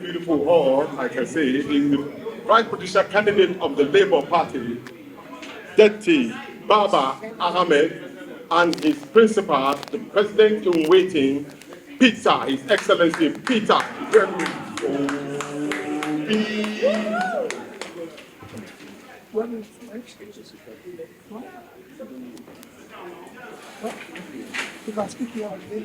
Beautiful hall, like I say, is the Vice Presidential candidate of the Labour Party, Deputy Baba Ahmed, and his principal, the President-in-waiting, Peter, His Excellency Peter. Because speaking of the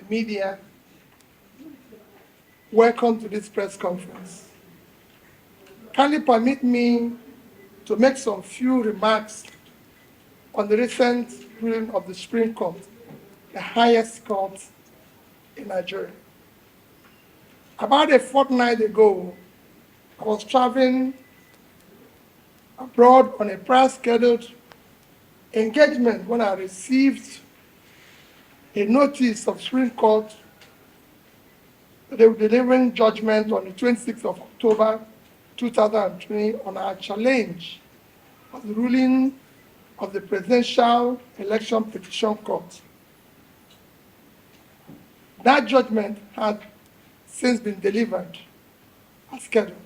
media, welcome to this press conference. Kindly permit me to make some few remarks on the recent ruling of the Supreme Court, the highest court in Nigeria. About a fortnight ago, I was traveling abroad on a prior scheduled engagement when I received a notice of Supreme Court that they were delivering judgment on the 26th of October 2020 on our challenge of the ruling of the Presidential Election Petition Court. That judgment had since been delivered as scheduled.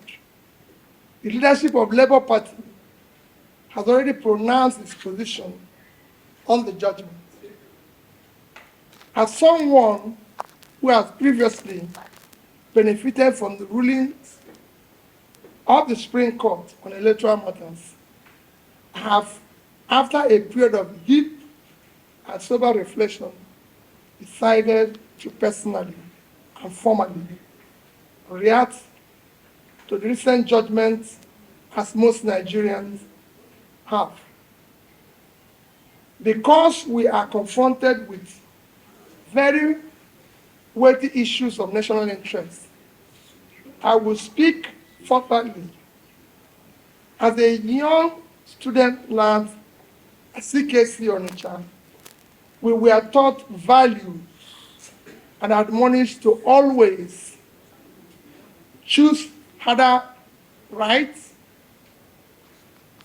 The leadership of Labour Party has already pronounced its position on the judgment. As someone who has previously benefited from the rulings of the Supreme Court on electoral matters, I have, after a period of deep and sober reflection, decided to personally and formally react to the recent judgments as most Nigerians have. Because we are confronted with very weighty issues of national interest, I will speak forthrightly. As a young student learned at CKC Onitsha, we were taught values and admonished to always choose harder right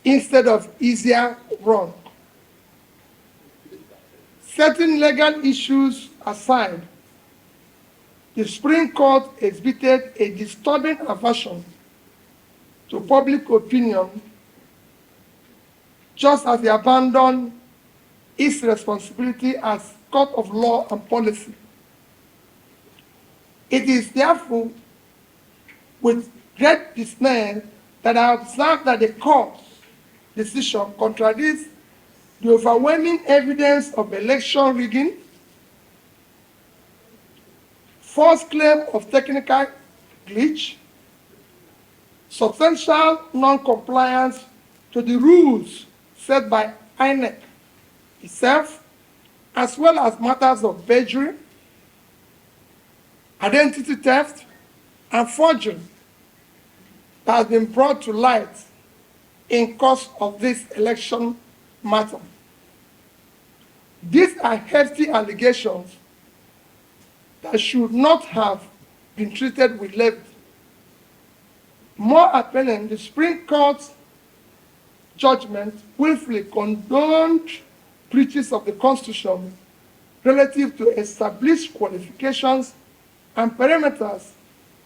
instead of easier wrong. Setting legal issues aside, the Supreme Court exhibited a disturbing aversion to public opinion, just as they abandoned its responsibility as court of law and policy. It is therefore with great dismay that I observe that the court's decision contradicts the overwhelming evidence of election rigging, false claim of technical glitch, substantial non-compliance to the rules set by INEC itself, as well as matters of perjury, identity theft, and forgery that has been brought to light in course of this election matter. These are hefty allegations that should not have been treated with levity. More apparent, the Supreme Court's judgment willfully condoned breaches of the Constitution relative to established qualifications and parameters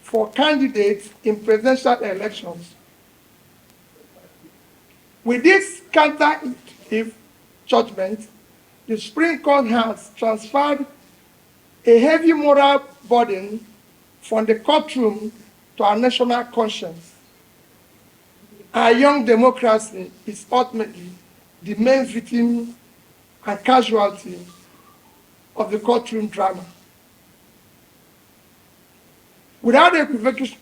for candidates in presidential elections. With this counterintuitive judgment, the Supreme Court has transferred a heavy moral burden from the courtroom to our national conscience. Our young democracy is ultimately the main victim and casualty of the courtroom drama. Without equivocation,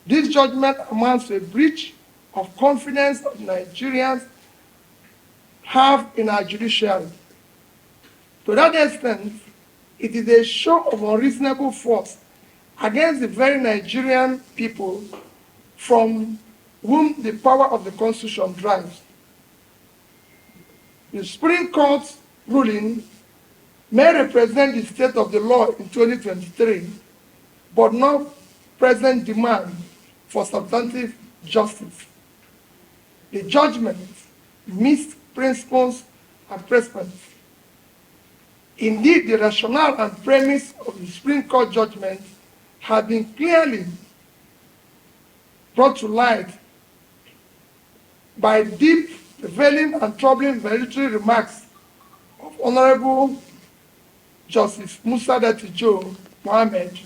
this judgment amounts to a breach of confidence that Nigerians have in our judiciary. To that extent, it is a show of unreasonable force against the very Nigerian people from whom the power of the Constitution derives. The Supreme Court's ruling may represent the state of the law in 2023, but not present demand for substantive justice. The judgment missed principles and precedents. Indeed, the rationale and premise of the Supreme Court judgment have been clearly brought to light by deep, prevailing, and troubling valedictory remarks of Honorable Justice Musa Datijo Mohammed,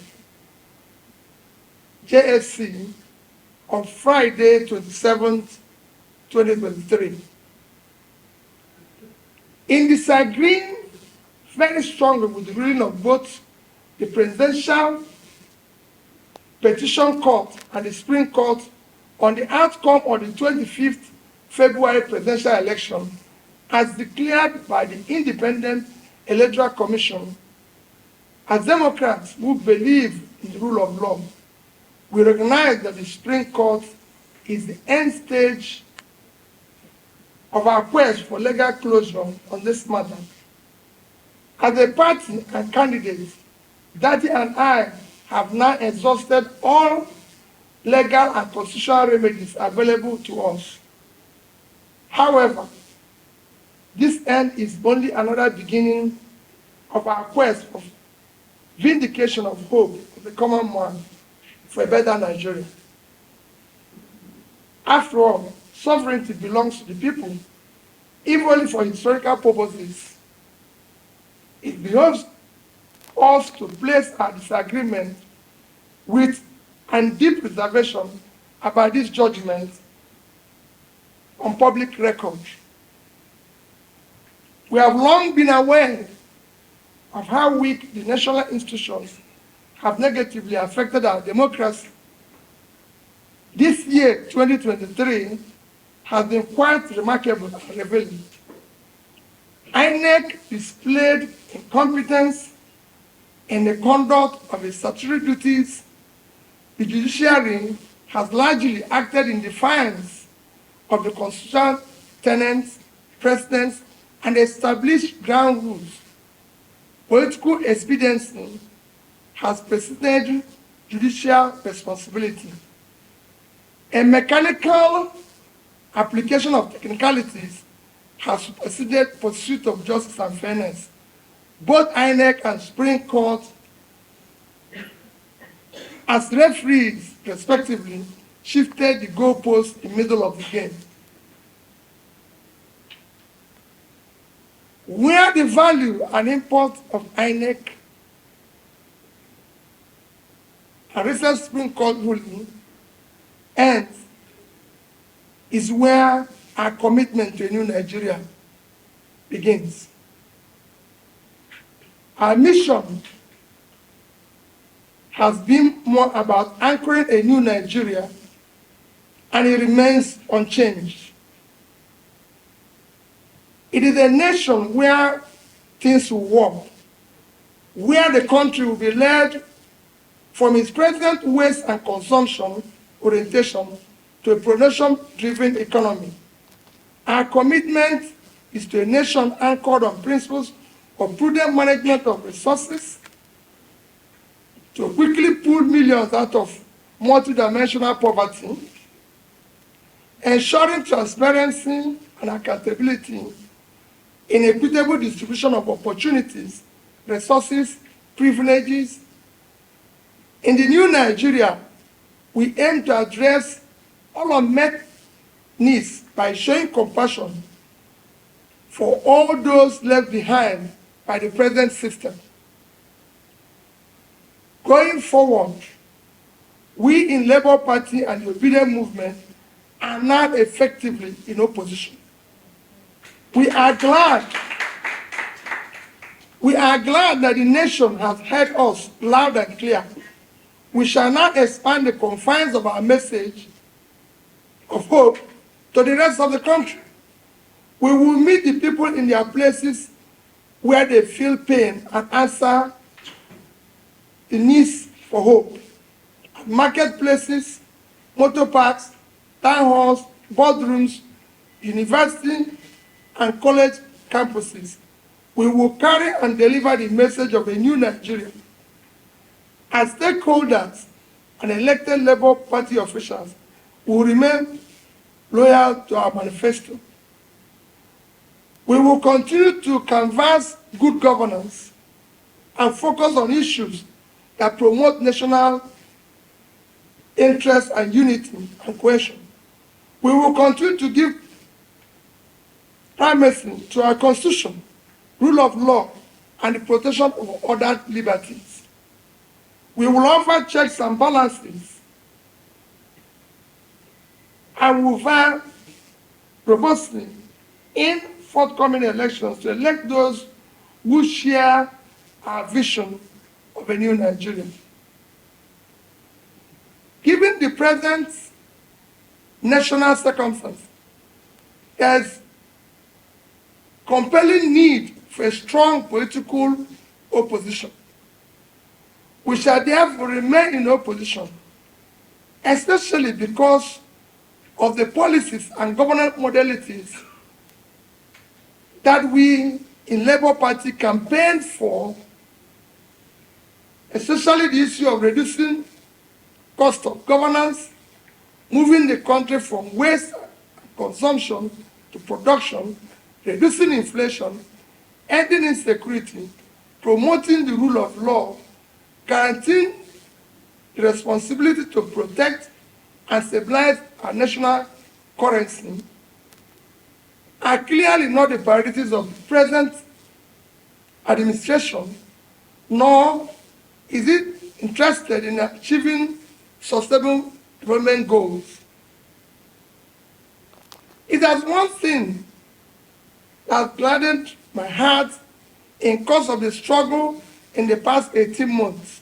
JSC, on Friday, 27th, 2023. In disagreeing very strongly with the ruling of both the Presidential Petition Court and the Supreme Court on the outcome of the 25th February presidential election as declared by the Independent Electoral Commission, as Democrats who believe in the rule of law, we recognize that the Supreme Court is the end stage of our quest for legal closure on this matter. As a party and candidate, Daddy and I have now exhausted all legal and constitutional remedies available to us. However, this end is only another beginning of our quest for vindication of hope of the common man for a better Nigeria. After all, sovereignty belongs to the people, if only for historical purposes. It behoves us to place our disagreement with and deep reservation about this judgment on public record. We have long been aware of how weak the national institutions have negatively affected our democracy. This year, 2023, has been quite remarkable and revealing. INEC displayed incompetence in the conduct of its statutory duties. The judiciary has largely acted in defiance of the constitutional tenets, precedents, and established ground rules. Political expediency has preceded judicial responsibility. A mechanical application of technicalities has superseded pursuit of justice and fairness. Both INEC and Supreme Court, as referees, respectively, shifted the goalposts in the middle of the game. Where the value and import of INEC and recent Supreme Court ruling ends is where our commitment to a new Nigeria begins. Our mission has been more about anchoring a new Nigeria, and it remains unchanged. It is a nation where things will work, where the country will be led from its present waste and consumption orientation to a production-driven economy. Our commitment is to a nation anchored on principles of prudent management of resources, to quickly pull millions out of multidimensional poverty, ensuring transparency and accountability in equitable distribution of opportunities, resources, privileges. In the new Nigeria, we aim to address all unmet needs by showing compassion for all those left behind by the present system. Going forward, we in Labour Party and the Obedient Movement are now effectively in opposition. We are glad that the nation has heard us loud and clear. We shall now expand the confines of our message of hope to the rest of the country. We will meet the people in their places where they feel pain and answer the needs for hope. At marketplaces, motor parks, town halls, boardrooms, university and college campuses, we will carry and deliver the message of a new Nigeria. As stakeholders and elected Labour Party officials, we will remain loyal to our manifesto. We will continue to canvass good governance and focus on issues that promote national interest and unity and cohesion. We will continue to give primacy to our Constitution, rule of law, and the protection of other liberties. We will offer checks and balances and will vote robustly in forthcoming elections to elect those who share our vision of a new Nigeria. Given the present national circumstances, there is compelling need for a strong political opposition. We shall therefore remain in opposition, especially because of the policies and governance modalities that we in Labour Party campaigned for, especially the issue of reducing cost of governance, moving the country from waste and consumption to production, reducing inflation, ending insecurity, promoting the rule of law, guaranteeing the responsibility to protect and stabilize our national currency, are clearly not the priorities of the present administration, nor is it interested in achieving sustainable development goals. It has one thing that gladdened my heart in course of the struggle in the past 18 months.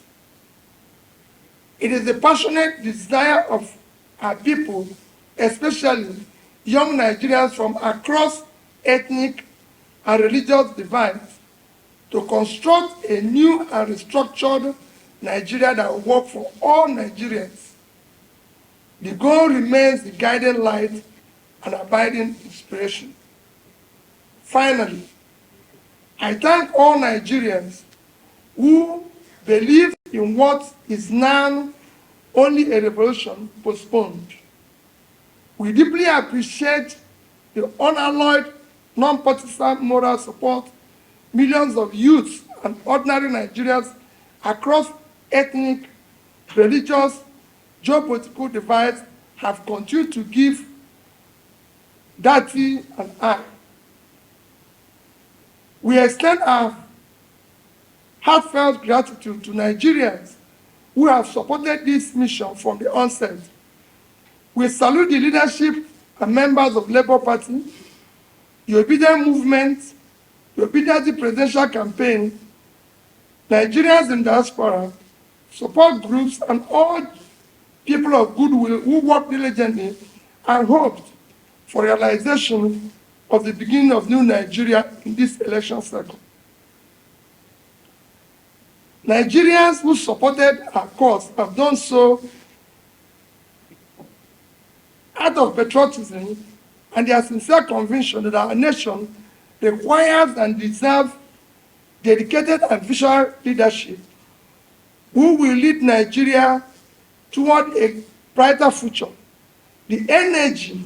It is the passionate desire of our people, especially young Nigerians from across ethnic and religious divides, to construct a new and restructured Nigeria that will work for all Nigerians. The goal remains the guiding light and abiding inspiration. Finally, I thank all Nigerians who believe in what is now only a revolution postponed. We deeply appreciate the unalloyed, non-partisan moral support millions of youths and ordinary Nigerians across ethnic, religious, geopolitical divides have continued to give Dati and I. We extend our heartfelt gratitude to Nigerians who have supported this mission from the onset. We salute the leadership and members of Labour Party, the Obedient Movement, the Obedient Presidential Campaign, Nigerians in diaspora, support groups, and all people of goodwill who work diligently and hoped for realization of the beginning of new Nigeria in this election cycle. Nigerians who supported our cause have done so out of patriotism and their sincere conviction that our nation requires and deserves dedicated and visionary leadership who will lead Nigeria toward a brighter future. The energy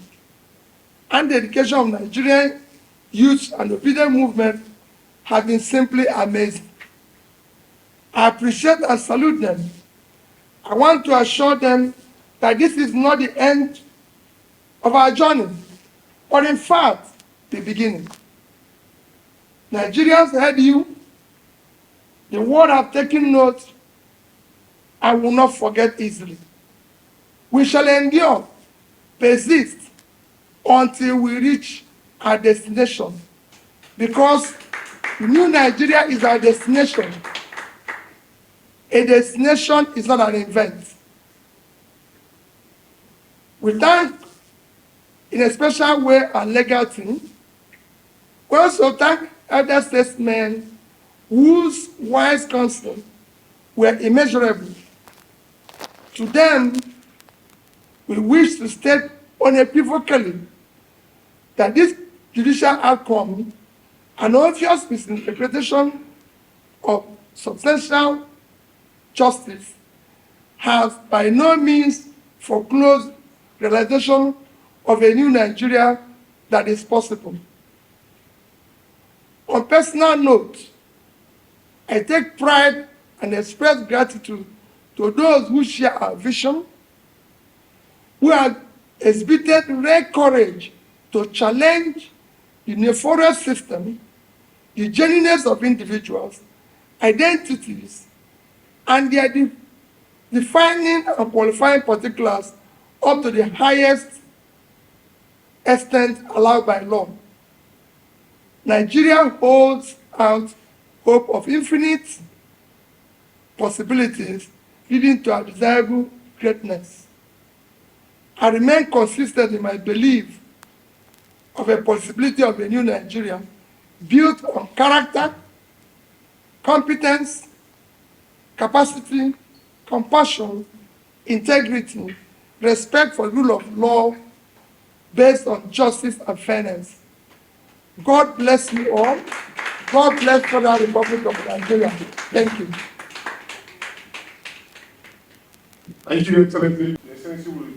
and dedication of Nigerian youth and obedient movement have been simply amazing. I appreciate and salute them. I want to assure them that this is not the end of our journey, but in fact, the beginning. Nigerians heard you. The world have taken note and will not forget easily. We shall endure, persist, until we reach our destination, because new Nigeria is our destination. A destination is not an event. We thank in a special way our legal team. We also thank elder statesmen whose wise counsel were immeasurable. To them, we wish to state unequivocally that this judicial outcome, an obvious misinterpretation of substantial justice, has by no means foreclosed realization of a new Nigeria that is possible. On a personal note, I take pride and express gratitude to those who share our vision, who have exhibited rare courage to challenge the nefarious system, the genuineness of individuals, identities, and their defining and qualifying particulars up to the highest extent allowed by law. Nigeria holds out hope of infinite possibilities leading to a desirable greatness. I remain consistent in my belief of a possibility of a new Nigeria built on character, competence, capacity, compassion, integrity, respect for the rule of law based on justice and fairness. God bless you all. God bless the Federal Republic of Nigeria. Thank you. Thank you, Excellency. The Excellency will